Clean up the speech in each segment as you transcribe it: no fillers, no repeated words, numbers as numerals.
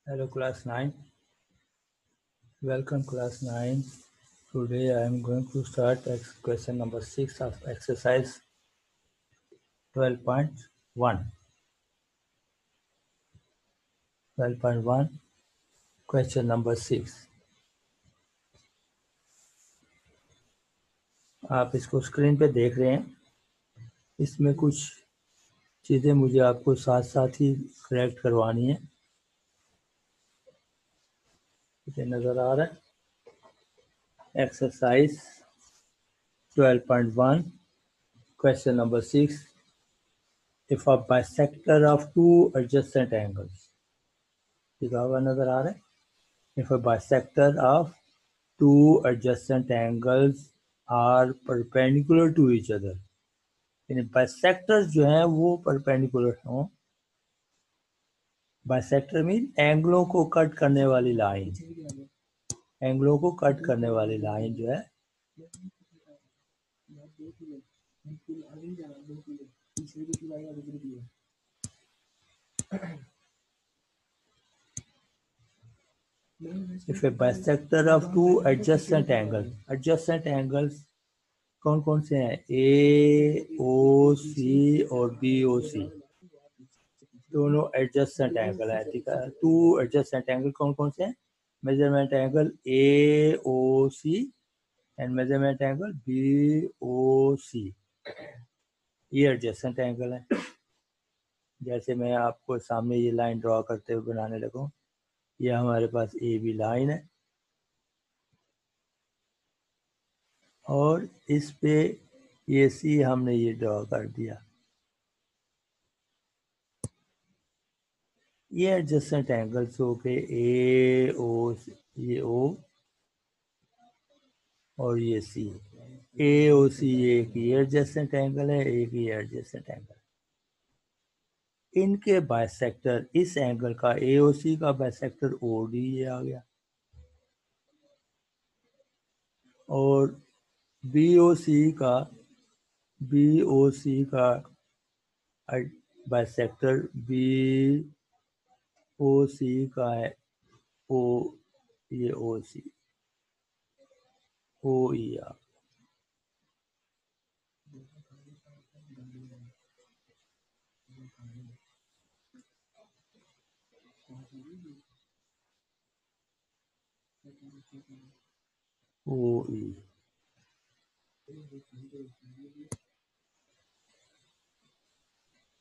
Hello class 9. Welcome class 9. Today I am going to start question number 6 of exercise 12.1. 12.1 question number 6. आप इसको screen पे देख रहे हैं. इसमें कुछ चीज़ें मुझे आपको साथ साथ ही करेक्ट करवानी है. मुझे नज़र आ रहा है. Exercise 12.1 question number 6. If a bisector of two adjacent angles, लिखा हुआ नज़र आ रहा है. If a bisector of two adjacent angles are perpendicular to each other, यानी बाइसेक्टर्स जो हैं वो परपेंडिकुलर हों. बाइसेक्टर मीन एंगलों को कट करने वाली लाइन. एंगलों को कट करने वाली लाइन जो है if a bisector of two adjacent angles कौन कौन से हैं? ए ओ सी और बी ओ सी दोनों एडजस्टेंट एंगल है. ठीक है. टू एडजस्टेंट एंगल कौन कौन से हैं? Measurement angle A O C and measurement angle B O C. ये एडजस्टेंट एंगल है. जैसे मैं आपको सामने ये लाइन ड्रॉ करते हुए बनाने लगूं. ये हमारे पास ए बी लाइन है और इस पे ये सी हमने ये ड्रॉ कर दिया. ये एडजस्टेंट एंगल्स हो के ए ओ, ये ओ और ये सी. ए ओ सी एक ही एडजस्टेंट एंगल है, एक ही एडजस्टेंट एंगल. इनके बाइसेक्टर, इस एंगल का ए ओ सी का बाइसेक्टर ओ डी ये आ गया और बी ओ सी का बाइसेक्टर बी ओ सी का है ओ, ये ओ सी ओ ई आ. ओ ई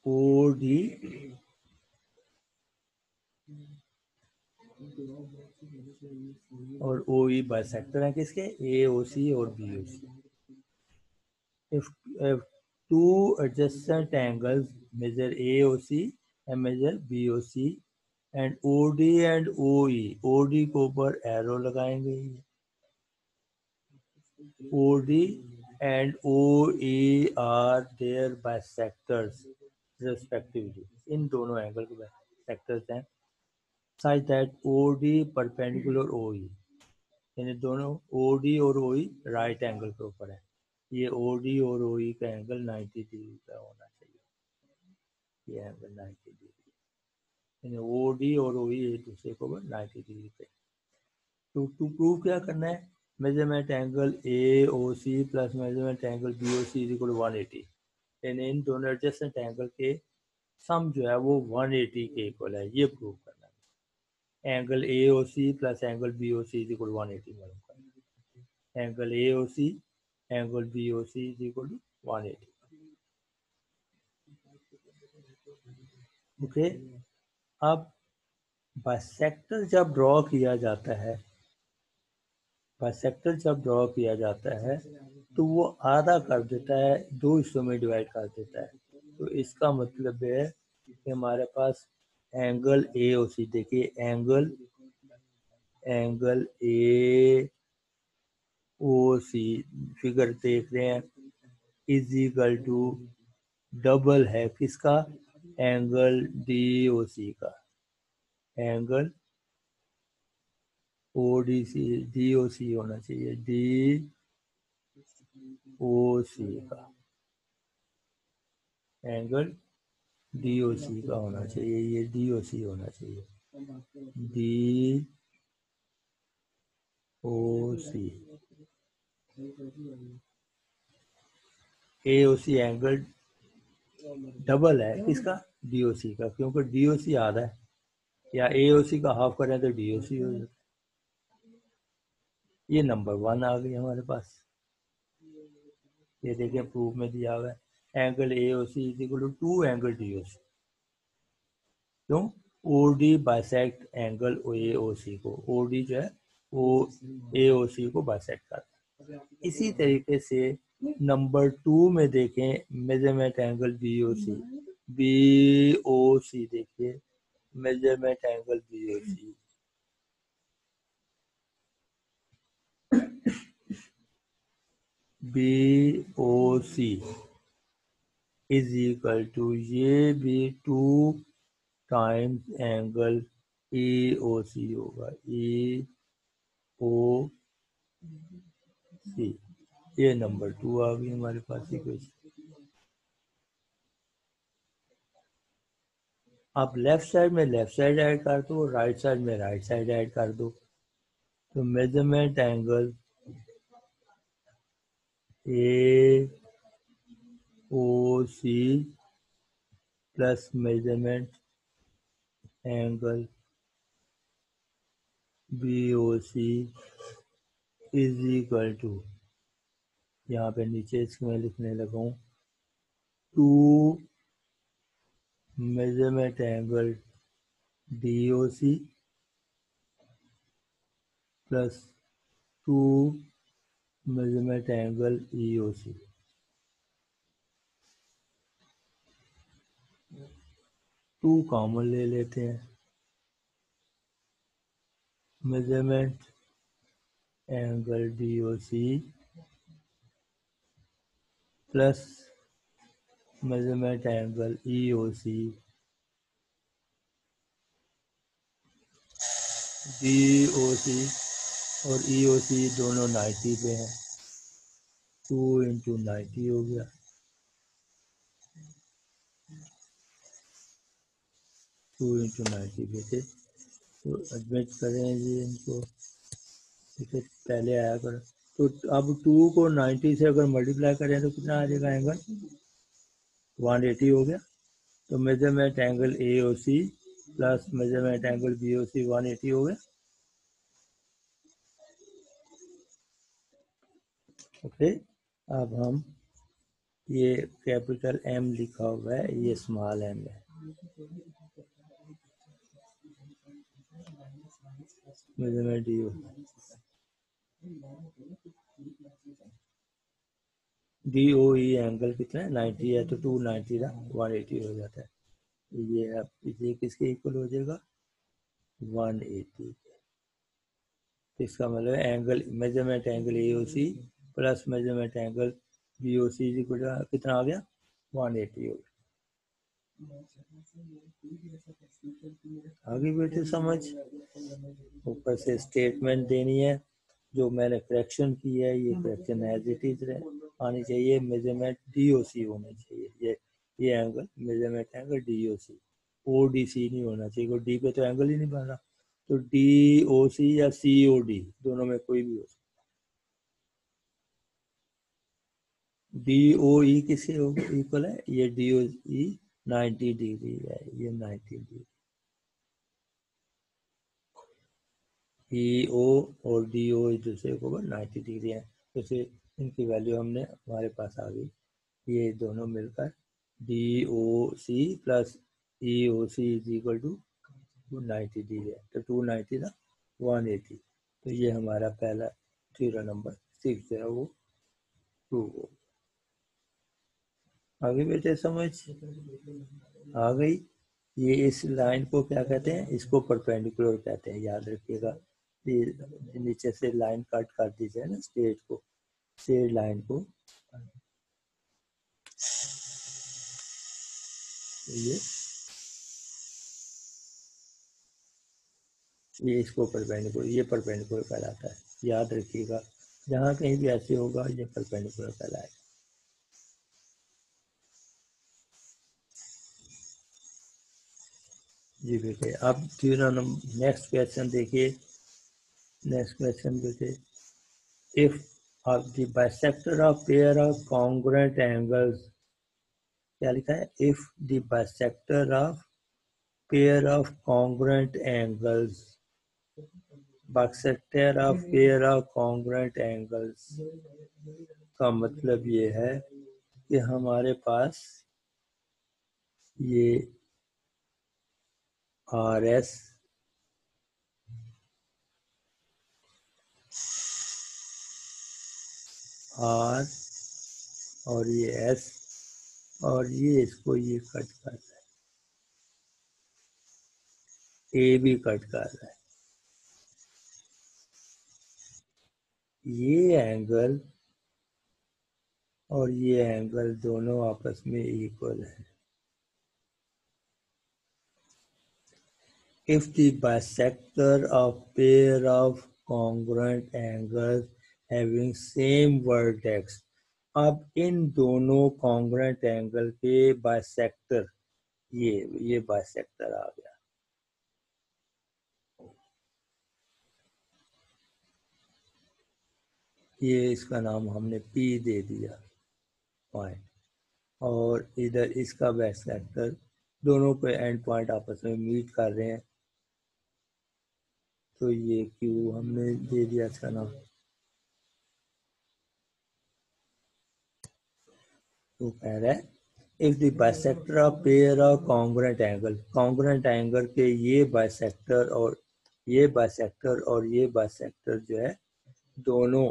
ओ डी और ओ ई बाइसेक्टर है किसके? ए ओ सी और B O C. if two adjacent angles measure AOC and measure BOC and OD and OE, OD को ऊपर एरो लगाएंगे. OD and OE are their bisectors respectively. इन दोनों angle के bisectors हैं such that OD perpendicular OE, यानी दोनों OD और OE right angle के ऊपर है. ये OD और OE का एंगल 90 डिग्री का होना चाहिए. ये एंगल 90 डिग्री, यानी OD और OE एक दूसरे को 90 डिग्री पे. तो टू प्रूव क्या करना है? Measurement angle AOC plus measurement angle BOC is equal to 180. यानी इन दोनों एडजस्टेंट एंगल के सम जो है वो 180 के इक्वल है. ये प्रूव करना है. Angle AOC plus angle BOC is equal to 180 मालूम करना है. Angle AOC angle BOC is equal to 180. Okay. अब बाइसेक्टर जब ड्रॉ किया जाता है, बाइसेक्टर जब ड्रॉ किया जाता है तो वो आधा कर देता है, दो हिस्सों में डिवाइड कर देता है. तो इसका मतलब है कि हमारे पास एंगल ए ओ सी, देखिए angle A O C figure देख रहे हैं, इज इक्वल टू डबल है किसका? एंगल डी ओ सी का. Angle O D C D O C होना चाहिए, डी ओ सी का एंगल डी ओ सी का होना चाहिए. ये डी ओ सी होना चाहिए. डी ओ सी, ए ओ सी एंगल डबल है किसका, डी ओ सी का, क्योंकि डी ओ सी आधा है, या ए ओ सी का हाफ करें तो डी ओ सी हो जाता है। ये नंबर 1 आ गई हमारे पास। ये देखिए प्रूफ में दिया हुआ है, angle A O C is equal to 2 angle D O C. क्यों, O D bisect angle A O C को, ओ डी जो है वो ए ओ सी को बाइसेक्ट करता है। इसी तरीके से नंबर 2 में देखें measurement angle B O C, B O C देखिए measurement angle B O C, B O C is equal to, ये भी 2 टाइम्स एंगल ई ओ सी होगा, ई ओ सी। ये नंबर 2 आ गई हमारे पास इक्वेशन। आप लेफ्ट साइड में लेफ्ट साइड ऐड कर दो, राइट साइड में राइट साइड ऐड कर दो, तो measurement angle A O C plus measurement angle B O C is equal to, यहाँ पे नीचे इसमें लिखने लगा हूँ, 2 measurement angle D O C plus 2 measurement angle E O C. 2 common ले लेते हैं, measurement angle D O C plus measurement angle E O सी, डी ओ सी और ई ओ सी दोनों 90 पे हैं, 2 इंटू 90 हो गया, 2 इंटू 90 पे थे। तो एडमिट करें जी इनको, ठीक है पहले आया कर, तो अब 2 को 90 से अगर मल्टीप्लाई करें तो कितना आ जाएगा एंगल, 180 हो गया। तो measurement angle A O C plus measurement angle B O C 180 हो गया। ओके, अब हम ये कैपिटल एम लिखा हुआ है, ये स्मॉल एम है, measurement D O D O E angle कितना है 90 है, तो 290 का 180 हो जाता है। ये अब ये किसके इक्वल हो जाएगा 180। इसका मतलब angle measurement angle A O C plus measurement angle B O C कितना आ गया 180 हो गया। आगे बेटे समझ, ऊपर से स्टेटमेंट देनी है, जो मैंने करेक्शन की है ये करेक्शन एज इट इज आनी चाहिए, मेजरमेंट डी ओ सी होना चाहिए, ये angle measurement angle D O C, O D C नहीं होना चाहिए, डी पे तो एंगल ही नहीं बन रहा, तो डी ओ सी या सी ओ डी दोनों में कोई भी हो सकता। डी ओ ई किसके इक्वल है, ये डी ओ ई 90 डिग्री है, ये 90 डिग्री, ई ओ और डी ओ एक दूसरे को 90 डिग्री है, तो फिर इनकी वैल्यू हमने हमारे पास आ गई, ये दोनों मिलकर D O C plus E O C is equal to 290 degree है, तो 290 था 180, तो ये हमारा पहला थ्योरम नंबर 6 जो है वो 2 हो। आगे बेटे समझ आ गई। ये इस लाइन को क्या कहते हैं, इसको परपेंडिकुलर कहते हैं, याद रखिएगा, ये नीचे से लाइन कट कर दीजिए ना, स्ट्रेट को, स्ट्रेट लाइन को, ये इसको परपेंडिकुलर, ये परपेंडिकुलर कहलाता है, याद रखिएगा, जहाँ कहीं भी ऐसे होगा ये परपेंडिकुलर कहलाएगा। जी बेटे, अब नेक्स्ट क्वेश्चन देखिए। नेक्स्ट क्वेश्चन बेटे, if of the bisector of pair of congruent angles, क्या लिखा है? If the bisector of pair of congruent angles, bisector of pair of congruent angles का मतलब ये है कि हमारे पास ये आर एस आर और ये एस और ये इसको ये कट कर रहा है, ए भी कट कर रहा है। ये एंगल और ये एंगल दोनों आपस में इक्वल है। If the bisector of pair of congruent angles having same vertex, अब इन दोनों कॉन्ग्रुएंट एंगल के बाइसेक्टर, ये बाइसेक्टर आ गया। ये इसका नाम हमने P दे दिया पॉइंट, और इधर इसका बाइसेक्टर, दोनों पे एंड पॉइंट आपस में मीट कर रहे हैं, तो ये Q हमने दे दिया इसका नाम। तो कह रहा है if the bisector of pair of congruent angle, congruent angle के ये बाइसेक्टर और ये बाइसेक्टर और ये बाइसेक्टर जो है दोनों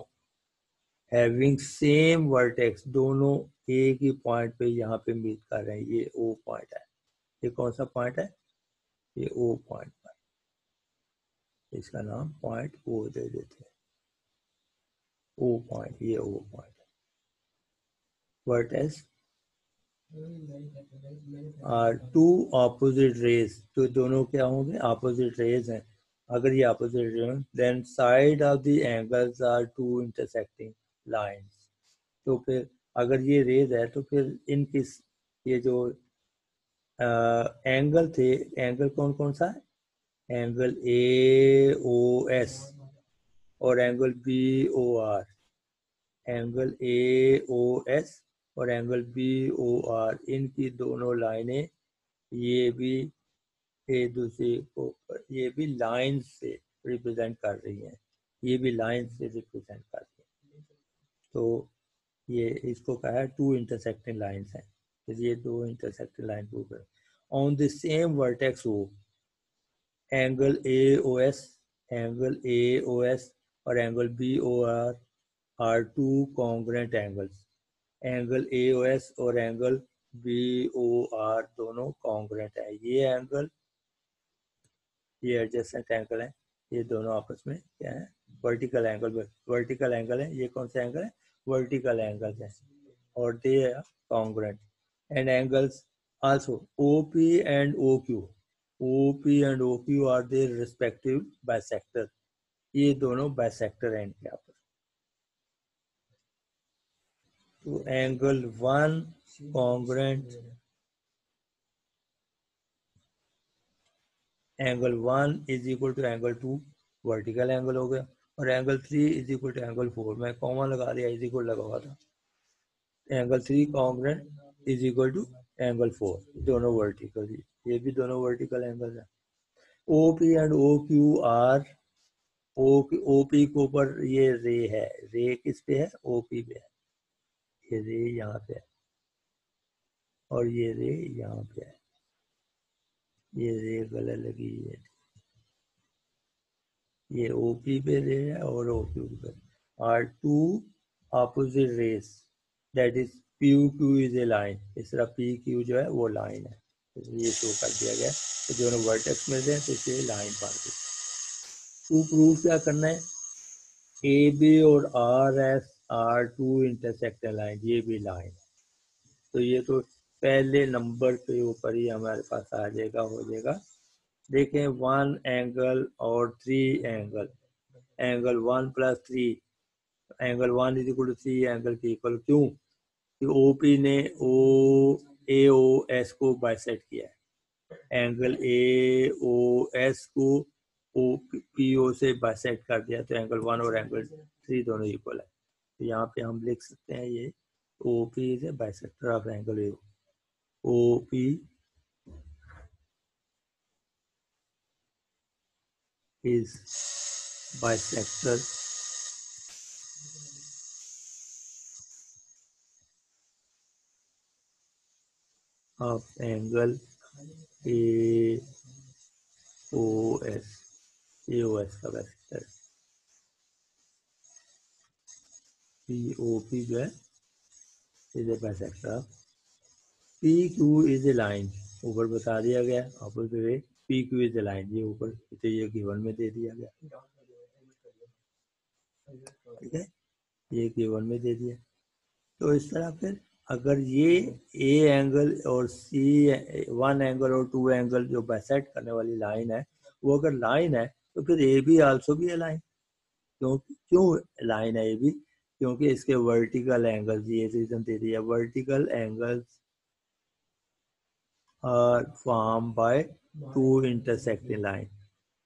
हैविंग सेम वर्टेक्स, दोनों एक ही पॉइंट पे यहाँ पे मीट कर रहे हैं। ये ओ पॉइंट है। ये कौन सा पॉइंट है? ये ओ पॉइंट पर, इसका नाम पॉइंट ओ दे देते हैं। ओ पॉइंट, ये O point vertex are two opposite rays, तो दोनों क्या होंगे? ऑपोजिट रेज हैं। अगर ये opposite rays, then side of the angles are two intersecting lines. तो फिर अगर ये रेज है तो फिर इनकी ये जो एंगल थे, एंगल कौन कौन सा है? एंगल ए ओ एस और angle B O R, angle A O S और एंगल बी ओ आर, इनकी दोनों लाइनें ये भी एक दूसरे को, ये भी लाइन से रिप्रेजेंट कर रही हैं, ये भी लाइन से रिप्रेजेंट कर रही हैं। तो ये इसको कहा है टू इंटरसेक्टिंग लाइंस हैं। तो ये दो इंटरसेक्टिंग लाइन को on the same vertex O, angle A O S, angle A O S और angle B O R two congruent angles. Angle A O S और एंगल बी ओ आर दोनों congruent है। ये angle, ये adjacent angle है, ये दोनों आपस में क्या है? वर्टिकल एंगल, वर्टिकल एंगल है। ये कौन सा एंगल है? वर्टिकल एंगल है, और they are congruent. And angles also OP and OQ, OP and OQ are their respective bisector. ये दोनों बाइसेक्टर हैं इनके आपस। तो angle 1 congruent, angle 1 is equal to angle 2, vertical angle हो गया, और angle 3 is equal to angle 4, मैं कॉमा लगा दिया, इज इक्वल लगा हुआ था। Angle 3 congruent is equal to angle 4, दोनों वर्टिकल, ये भी दोनों वर्टिकल एंगल है। OP and OQ are, OP के ऊपर ये रे है, रे किस पे है? OP पे है, ये रे यहाँ पे है और ये रे यहाँ पे है, ये रे गलत लगी है, ये OP पे रे है और OQ पे are two opposite rays, that is PQ is a line. इस तरह PQ जो है वो लाइन है, ये शो कर दिया गया। तो दोनों वर्टेक्स मिलते हैं तो इसे लाइन पार दी। टू प्रूव क्या करना है? AB और RS are two intersecting line, ये भी लाइन है। तो ये तो पहले नंबर के ऊपर ही हमारे पास आ जाएगा, हो जाएगा। देखें 1 एंगल और 3 angle, angle 1 plus 3, angle 1 is equal to 3 angle के इक्वल। क्यों? कि OP ने AOS को बाइसेक्ट किया है, एंगल ए ओ एस को ओ पी ओ से बाइसेक्ट कर दिया तो एंगल 1 और एंगल 3 दोनों इक्वल है। तो यहाँ पे हम लिख सकते हैं ये O P is a bisector of angle A O P is bisector of angle AOS AOS का बाइसेक्टर POP जो है is a bisector of PQ is a line ऊपर बता दिया गया opposite way PQ is a line ये ऊपर तो ये गिवन में दे दिया गया ठीक है ये गिवन में दे दिया। तो इस तरह फिर अगर ये ए एंगल और सी 1 एंगल और 2 एंगल जो बाइसेक्ट करने वाली लाइन है वो अगर लाइन है तो फिर ए बी आल्सो भी है लाइन। क्यों लाइन है ए बी क्योंकि इसके वर्टिकल एंगल्स ये रीजन दे दिया vertical angles are form by two intersecting line.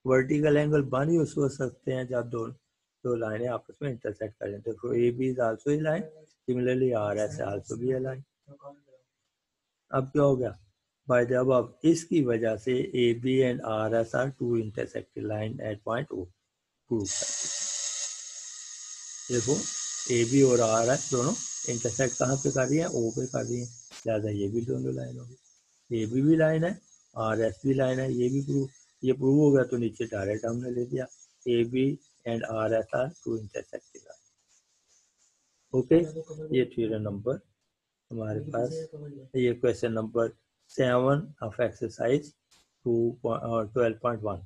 Vertical angle बन ही उसको सकते हैं जब दो लाइनें आपस में इंटरसेक्ट करें तो A B is also a line similarly R S also भी ए लाइन। अब क्या हो गया बाय द अबव इसकी वजह से A B and R S are two intersecting line at point O prove कर देखो ए बी और आर एस दोनों इंटरसेक्ट कहाँ पे कर रही है ओ पे कर रही है लिहाजा ये भी दोनों लाइन होगी ए बी भी लाइन है आर एस भी लाइन है ये प्रूव हो गया तो नीचे डायरेक्ट हमने ले दिया A B and R S are two intersecting line. Okay ये थ्योरम नंबर हमारे पास ये क्वेश्चन नंबर 7 ऑफ एक्सरसाइज 12.1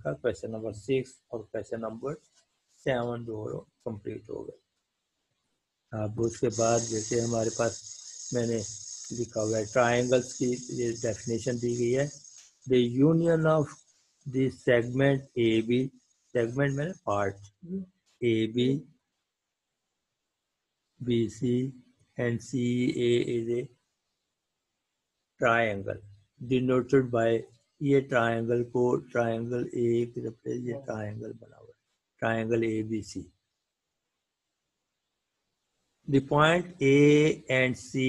का क्वेश्चन नंबर 6 और क्वेश्चन नंबर 7 जो कंप्लीट हो गए। अब उसके बाद जैसे हमारे पास मैंने लिखा हुआ है ट्राइंगल्स की ये डेफिनेशन दी गई है the union of the segment A B segment में part A B B C and C A is a triangle denoted by ये ट्राइंगल को ट्राइंगल ए की तरफ ये ट्राइंगल बना हुआ है triangle A B C. The point A and C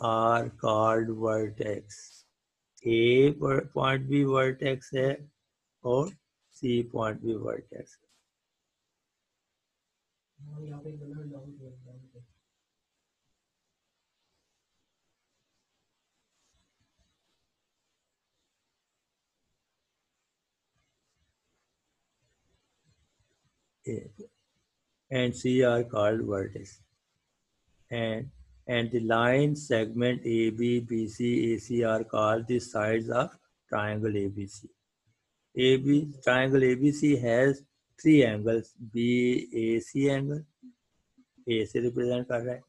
are called vertex. A point भी vertex है और C point भी vertex है and C are called vertex. And the line segment AB, BC, AC are called the sides of triangle ABC. Triangle ABC has three angles. BAC angle A से represent कर रहा है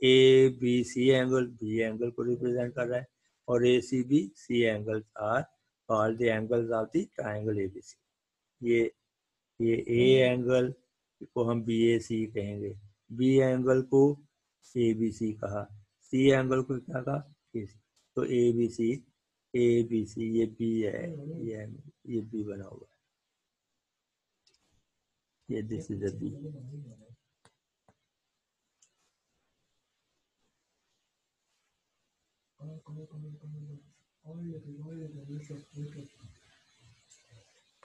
ABC angle B angle को represent कर रहा है और ACB C angles are called the angles of the triangle ABC। ये A एंगल को हम BAC कहेंगे B एंगल को ABC कहा C एंगल को क्या कहा AC। तो ABC ये B है ये B बना हुआ है ये दिस इज अ B।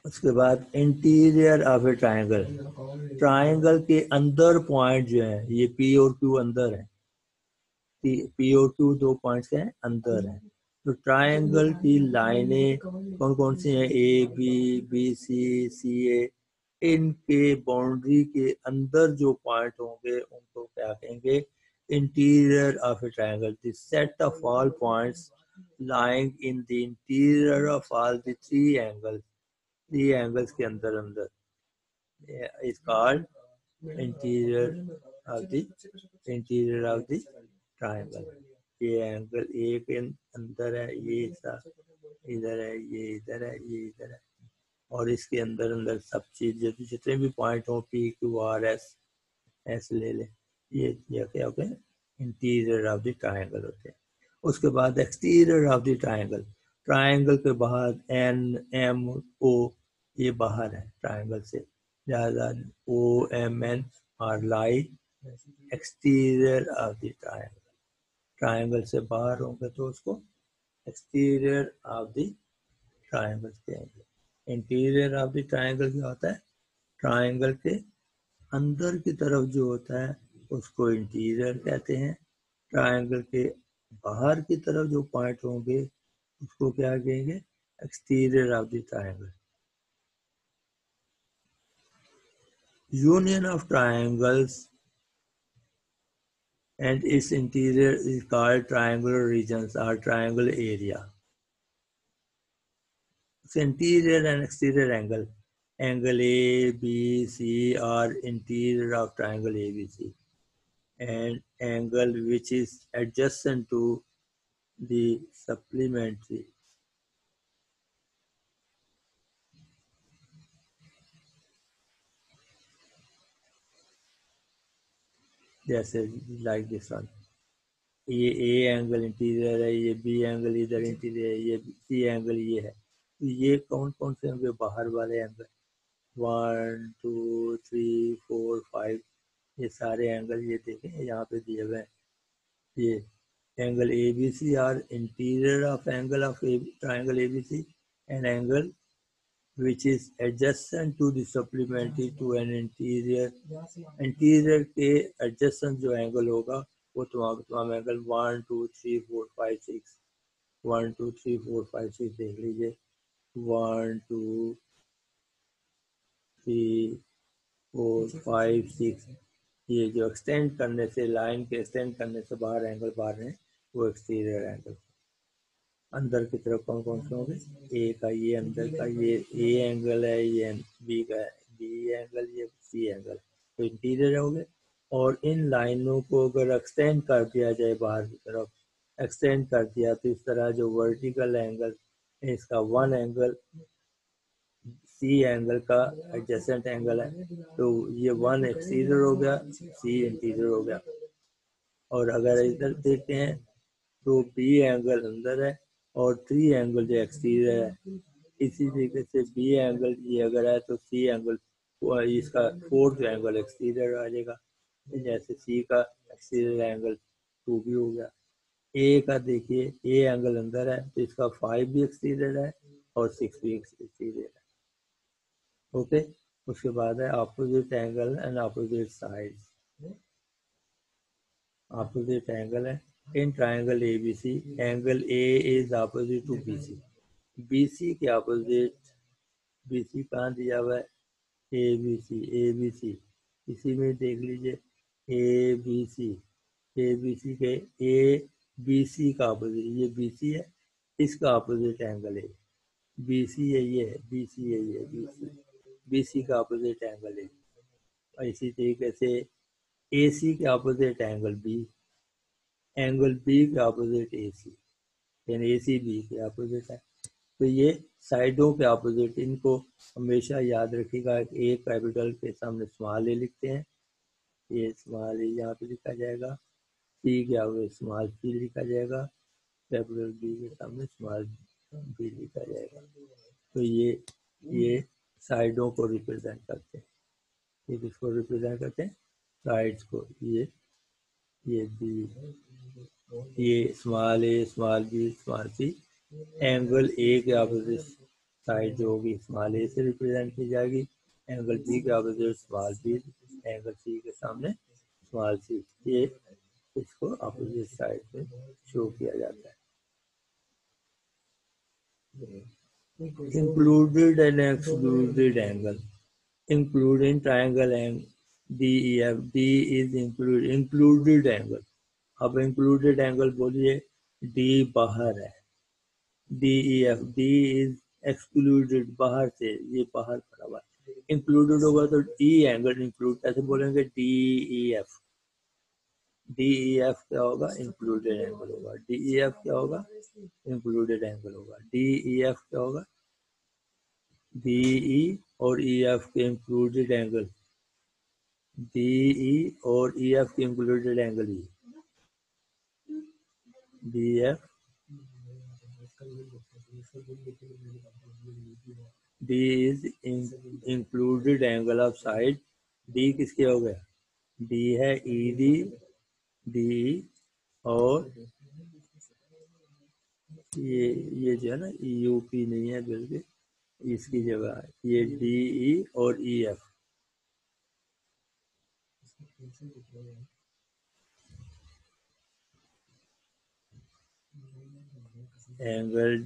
उसके बाद इंटीरियर ऑफ ए ट्राइंगल के अंदर पॉइंट जो है ये P और Q अंदर है P और Q दो पॉइंट्स हैं अंदर है। तो ट्राइंगल की लाइनें कौन कौन सी हैं बी सी सी ए इनके बाउंड्री के अंदर जो पॉइंट होंगे उनको क्या कहेंगे interior of A triangle the set of all points lying in the interior of all the three angles के अंदर is called interior of the triangle। ये एंगल ए के अंदर है ये इधर है ये इधर है ये इधर है और इसके अंदर सब चीज जितने भी पॉइंट हो P Q R S ऐसे ले ले ये क्या होते हैं इंटीरियर ऑफ द ट्राइंगल होते हैं। उसके बाद exterior of the triangle triangle के बाहर एन एम ओ ये बाहर है ट्रायंगल से, लिहाजा O M N are lie exterior of the triangle. Triangle से बाहर होंगे तो उसको एक्सटीरियर ऑफ द ट्रायंगल कहेंगे। इंटीरियर ऑफ द ट्रायंगल क्या होता है? ट्रायंगल के अंदर की तरफ जो होता है उसको इंटीरियर कहते हैं। ट्रायंगल के बाहर की तरफ जो पॉइंट होंगे उसको क्या कहेंगे? Exterior of the triangle. Union of triangles and its interior is called triangular regions or triangle area. So interior and exterior angle. Angle A, B, C are interior of triangle ABC, and angle which is adjacent to the supplementary. जैसे like this one. ये A angle interior है, ये B angle इधर interior है, ये C angle ये है। तो ये कौन कौन से होंगे बाहर वाले एंगल? 1 2 3 4 5, ये सारे एंगल ये देखें यहाँ पे दिए हुए हैं। ये angle A B C are interior of angle of triangle A B C and angle which is adjacent to the supplementary to an interior. Interior के एडजस्टेंट जो एंगल होगा वो तमाम एंगल 1 2 3 4 5 6 1 2 3 4 5 6 देख लीजिए। 1 2 3 4 5 6, ये जो एक्सटेंड करने से लाइन के एक्सटेंड करने से बाहर एंगल बाहर है वो एक्सटीरियर एंगल। अंदर की तरफ कौन कौन से होंगे? ए का ये अंदर का ये ए एंगल है, ये बी का बी एंगल, ये सी एंगल, तो इंटीरियर हो गए। और इन लाइनों को अगर एक्सटेंड कर दिया जाए बाहर की तरफ, एक्सटेंड कर दिया तो इस तरह जो वर्टिकल एंगल है इसका वन एंगल सी एंगल का एडजेसेंट एंगल है, तो ये वन एक्सटीरियर हो गया, सी इंटीरियर हो गया। और अगर इधर देखते हैं तो बी एंगल अंदर है और थ्री एंगल जो एक्सटीरियर है। इसी तरीके से बी एंगल ये अगर है तो सी एंगल इसका फोर्थ एंगल एक्सटीरियर आ जाएगा। जैसे सी का एक्सटीरियर एंगल 2 भी हो गया। ए का देखिए ए एंगल अंदर है तो इसका 5 भी एक्सटीरियर है और 6 भी एक्सटीरियर है। ओके, उसके बाद है opposite angle and opposite sides. Opposite angle है in triangle A B C, angle A is opposite to B C. B C के ऑपोजिट, बी सी कहाँ दिया हुआ है? ए बी सी, ए बी सी इसी में देख लीजिए। ए बी सी, ए बी सी के ए बी सी का ऑपोजिट ये बी सी है, इसका ऑपोजिट एंगल है बी सी है, ये है बी सी है, ये बी सी, बी सी का ऑपोजिट एंगल है। और इसी तरीके से ए सी के opposite angle B, angle B के ऑपोजिट ए सी, यानी ए सी बी के ऑपोजिट है। तो ये साइडों के ऑपोजिट, इनको हमेशा याद रखिएगा। ए कैपिटल के सामने स्मॉल ए लिखते हैं, ये स्मॉल ए यहाँ पे लिखा जाएगा। सी के आगे स्मॉल सी लिखा जाएगा, कैपिटल बी के सामने स्मॉल बी लिखा जाएगा। तो ये साइडों को रिप्रेजेंट करते हैं। ये किसको रिप्रेजेंट करते हैं? साइड्स को। ये बी, ये small A small B small C, angle A के ऑपोजिट साइड जो होगी स्मॉल ए से रिप्रेजेंट की जाएगी, एंगल बी के opposite small B, angle C के सामने स्मॉल सी, ये इसको ऑपोजिट साइड में शो किया जाता है। Included and excluded angle. Including triangle and DEF, D is included angle. अब इंक्लूडेड एंगल बोलिए, डी बाहर है, DEF, D इज एक्सक्लूडेड बाहर से, ये बाहर पड़ा हुआ है। इंक्लूडेड होगा तो E एंगल इंक्लूड कैसे बोलेंगे? DEF, DEF क्या होगा? इंक्लूडेड एंगल होगा। DEF क्या होगा? इंक्लूडेड एंगल होगा। DEF क्या होगा? DE और EF के इंक्लूडेड एंगल, DE और EF के included angle he DF D is included angle of side. D किसके हो गया? डी है ई डी, डी और ये जो है ना यूपी नहीं है बल्कि इसकी जगह है ये डी ई और E F. Angle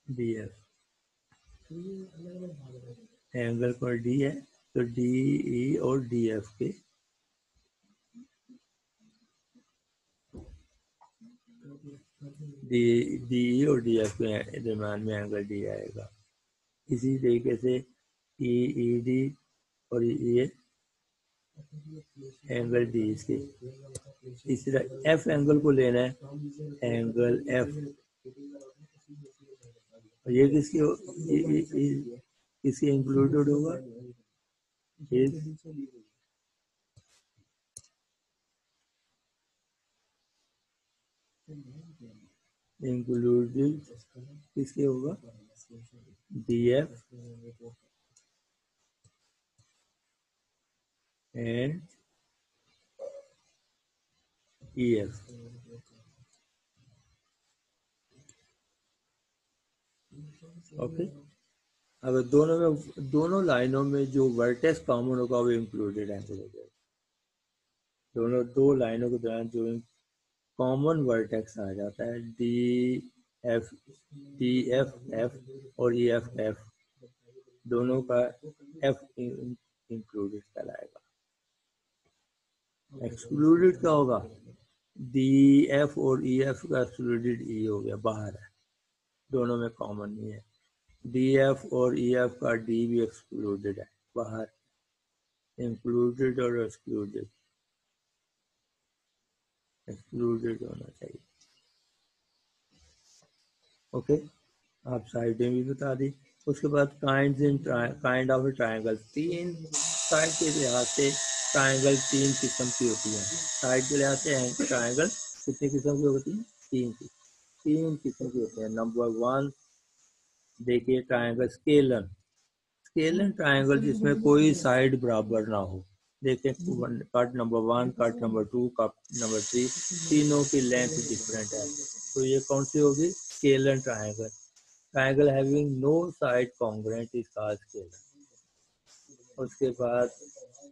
D F, angle पर डी है तो डी ई और डी एफ के डी ई और डी एफ के दरम्यान में एंगल डी आएगा। इसी तरीके से ई डी और ये एंगल डी इसके। इसी तरह एफ एंगल को लेना है, एंगल एफ, ये किसके इंक्लूडेड होगा? इंक्लूडेड किसके होगा? D F and E F. Okay, अगर दोनों लाइनों में जो वर्टेक्स कॉमन होगा वो इंक्लूडेड एंगल हो जाएगा। दोनों दो लाइनों के दौरान जो कॉमन वर्टेक्स आ जाता है डी एफ एफ और ई एफ एफ, दोनों का एफ इंक्लूडेड कहलाएगा। एक्सक्लूडेड क्या होगा? डी एफ और ई एफ का एक्सक्लूडेड ई हो गया, बाहर है, दोनों में कॉमन नहीं है। डी एफ और ई एफ का डी भी एक्सक्लूडेड है, बाहर। इंक्लूडेड और एक्सक्लूडेड, एक्सक्लूडेड होना चाहिए। ओके, आप साइडें भी बता दी। उसके बाद काइंड ऑफ ट्राइंगल, तीन साइड के लिहाज से ट्राइंगल तीन किस्म की होती हैं। साइड के लिहाज से ट्राइंगल कितनी किस्म की होती हैं? तीन किस्म की होती हैं। नंबर 1 देखिए ट्राइंगल स्केलन ट्राइंगल जिसमें कोई साइड बराबर ना हो। देखिए cut number 1, cut number 2, cut number 3, तीनों की लेंथ डिफरेंट है, तो ये कौन सी होगी? Scalene triangle. Triangle having no side congruent is called scalene. उसके बाद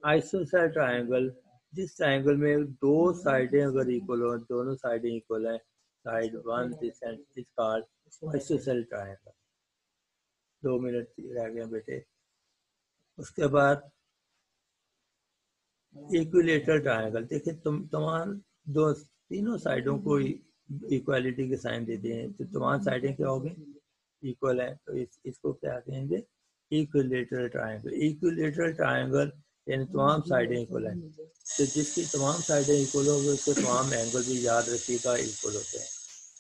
आइसोसेल ट्राइंगल, जिस ट्राइंगल में दो साइडें अगर इक्वल हो, दोनों साइडें इक्वल हैं, side 1 this and is called ISOCELL triangle. 2 minute रह गए बेटे। उसके बाद इक्विलेटरल ट्रायंगल, देखिए तमाम तीनों साइडों को इक्वालिटी के साइन देते हैं, तो तमाम साइडें क्या होगी? इक्वल है, तो इसको क्या कहेंगे? Equilateral triangle. इक्विलेटरल ट्रायंगल यानी तमाम साइडें इक्वल हैं, तो जिसकी तमाम साइडें इक्वल होंगी उसके तमाम एंगल भी याद रखिएगा इक्वल होते हैं।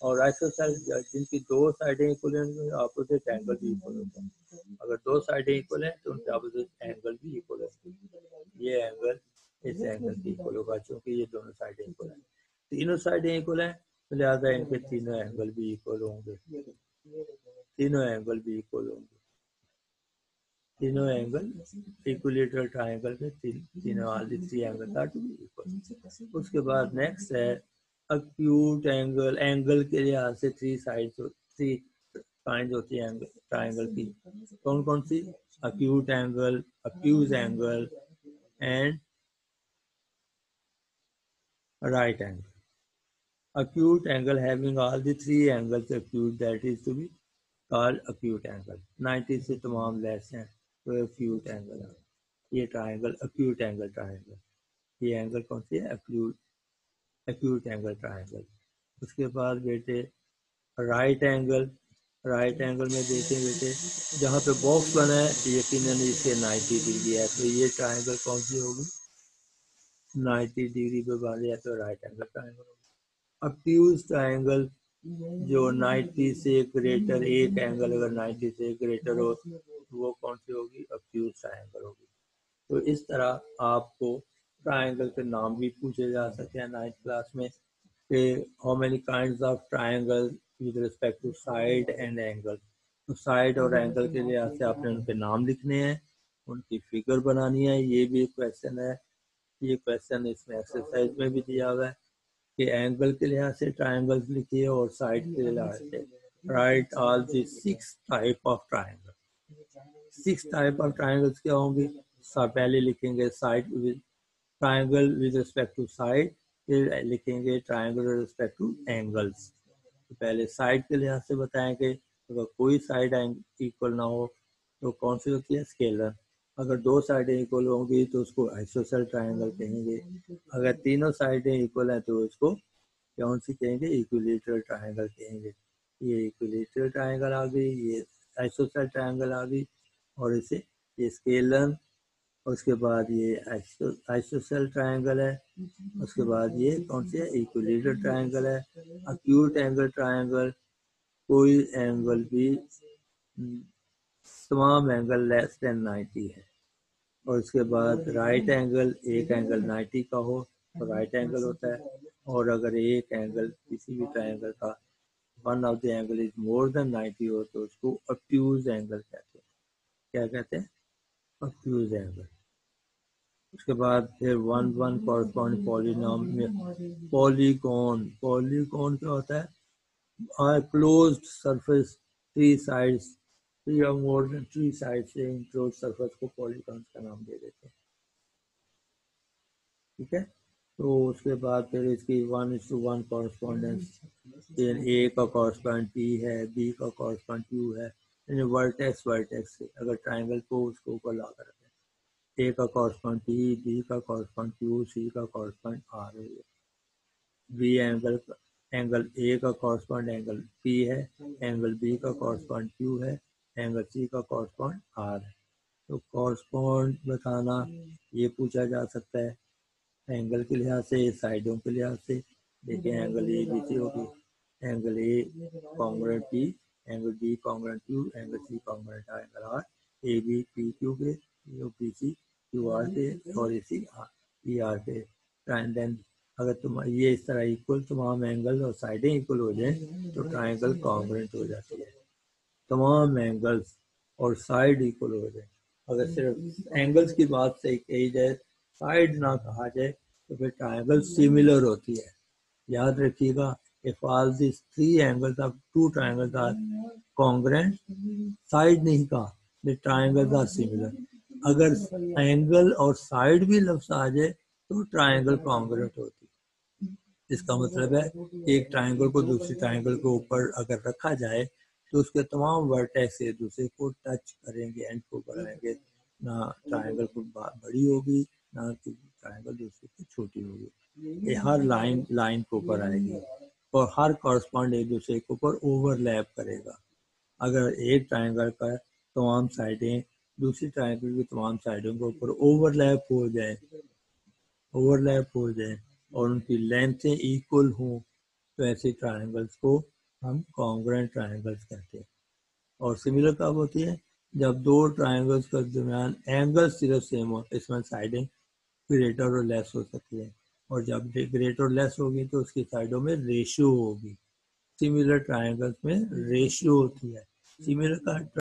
और आइसोसेल जिनकी दो साइडें इक्वल हैं, अपोजिट एंगल भी इक्वल होते हैं। अगर दो साइडें इक्वल हैं तो उनके अपोजिट एंगल भी इक्वल होते हैं। ये एंगल इस एंगल की इक्वल होगा, क्योंकि ये दोनों साइडें इक्वल हैं। तीनों साइडें इक्वल हैं तो लिहाजा इनके तीनों एंगल भी इक्वल होंगे। तीनों एंगल भी इक्वल होंगे, तीनों एंगल इक्विलेटरल ट्रायंगल के तीनों all the three angle are to be equal. उसके बाद नेक्स्ट है अक्यूट एंगल। एंगल के लिहाज से थ्री काइंड होती है ट्रायंगल की। कौन कौन सी? अक्यूट एंगल, अक्यूज angle and right angle. Acute angle having all the three angles acute, that is to be called acute angle. 90 से तमाम लेस हैं तो acute angle है। ये ट्राइंगल acute angle ट्राइंगल, ये एंगल कौन सी है? acute angle triangle. उसके बाद बेटे राइट एंगल। राइट एंगल में देखें बेटे, जहाँ पे बॉक्स बना है यकीनन इसके 90 डिग्री है, तो ये ट्राइंगल कौन सी होगी? 90 डिग्री पे बन है, तो राइट एंगल ट्राइंगल होगा। अक्यूज ट्राइंगल जो 90 से ग्रेटर, एक एंगल अगर 90 से ग्रेटर हो तो वो कौन सी होगी? अक्यूज ट्राइंगल होगी। तो इस तरह आपको ट्राइंगल के नाम भी पूछे जा सकते हैं 9th क्लास में। कि how many kinds of triangle with respect to side and angle. तो साइड और एंगल के लिहाज से आपने उनके नाम लिखने हैं, उनकी फिगर बनानी है। ये भी एक क्वेश्चन है, ये क्वेश्चन इसमें एक्सरसाइज में भी दिया हुआ है कि एंगल के लिहाज से ट्रायंगल्स लिखिए और साइड के लिहाज से। Right all the 6 type of triangle. 6 type of triangles क्या होंगी? पहले लिखेंगे side with triangle with respect to side, फिर लिखेंगे triangle with respect to angles. तो पहले साइड के लिहाज से बताएंगे, अगर कोई साइड इक्वल ना हो तो कौन सी होती है? स्केलर। अगर 2 साइडें इक्वल होंगी तो उसको आइसोसेल ट्रायंगल कहेंगे। अगर तीनों साइडें इक्वल हैं तो उसको कौन सी कहेंगे? इक्विलेटरल ट्रायंगल कहेंगे। ये इक्विलेटरल ट्रायंगल आ गई, ये आइसोसेल ट्रायंगल आ गई, और इसे ये स्केलर, उसके बाद ये आइसोसेल ट्रायंगल है, उसके बाद ये कौन सी है? इक्विलेटरल ट्रायंगल है। अक्यूट एंगल ट्रायंगल, कोई एंगल भी तमाम एंगल लेस देन 90 है। और उसके बाद राइट एंगल, एक एंगल 90 का हो तो राइट एंगल होता है, और अगर एक एंगल किसी भी ट्रायंगल का one of the angle is more than 90 हो तो उसको ऑब्ट्यूज एंगल कहते हैं। क्या कहते हैं? Obtuse angle. उसके बाद फिर वन कॉरस्पॉन्ड पॉलीनॉम में पॉलीगॉन। पॉलीगॉन क्या होता है? Closed surface, 3 sides, 3 or more than 3 sides से क्लोज सरफेस को पॉलीगॉन का नाम दे देते हैं। ठीक है, तो उसके बाद फिर इसकी 1:1 कॉरस्पॉन्डेंस, फिर ए का कॉरस्पॉन्ड पी है, बी का कॉरस्पॉन्ड क्यू है, यानी वर्टेक्स वर्टेक्स से अगर ट्राइंगल को उसको ऊपर ला कर रखें, ए का कॉरस्पॉन्ड पी, बी का कॉरस्पॉन्ड क्यू, सी का कॉरस्पॉन्ड आर है। बी एंगल, एंगल ए का कॉरस्पॉन्ड एंगल पी है, एंगल बी का कॉरस्पॉन्ड क्यू है, एंगल सी का कॉरस्पॉन्ड आर है। तो कॉरस्पॉन्ड बताना ये पूछा जा सकता है एंगल के लिहाज से, साइडों के लिहाज से। देखिए एंगल ए बी सी होगी, angle A congruent P, angle B congruent Q, angle C congruent angle R, A B P Q के, बी सी क्यू आर के, और ए सी ई आर के। एंड देन अगर तुम ये इस तरह इक्वल तमाम एंगल और साइडें इक्वल हो जाए तो ट्राइंगल कॉन्ग्रुएंट हो जाती है। तमाम एंगल्स और साइड इक्वल हो जाए। अगर सिर्फ एंगल्स की बात से कही जाए, साइड ना कहा जाए, तो फिर ट्राइंगल सिमिलर होती है। याद रखिएगा, if all these 3 angles of 2 triangles are congruent, side नहीं कहा, the triangles are similar। अगर एंगल और साइड भी लफ्ज आ जाए तो ट्राइंगल कॉन्ग्रुएंट होती है। इसका मतलब है एक ट्राइंगल को दूसरी ट्राइंगल के ऊपर अगर रखा जाए तो उसके तमाम वर्टेक्स एक दूसरे को टच करेंगे, एंड को बढ़ाएंगे, ना ट्राइंगल को बड़ी होगी ना ट्राइंगल दूसरे की छोटी होगी। ये हर लाइन के ऊपर आएगी और हर कॉरस्पॉन्ड एक दूसरे के ऊपर ओवरलैप करेगा। अगर एक ट्राइंगल का तमाम साइडें दूसरी ट्राइंगल की तमाम साइडों के ऊपर ओवरलैप हो जाए और उनकी लेंथें इक्वल हों तो ऐसे ट्राइंगल्स को हम कॉन्ग्रुएंट ट्राइंगल्स कहते हैं। और सिमिलर कब होती है? जब 2 ट्राइंगल्स के दरमियान एंगल सिर्फ सेम हो, इसमें साइडें ग्रेटर और लेस हो सकती है, और जब ग्रेटर और लेस होगी तो उसकी साइडों में रेशियो होगी। सिमिलर ट्राइंगल्स में रेशियो होती है। सिमिलर का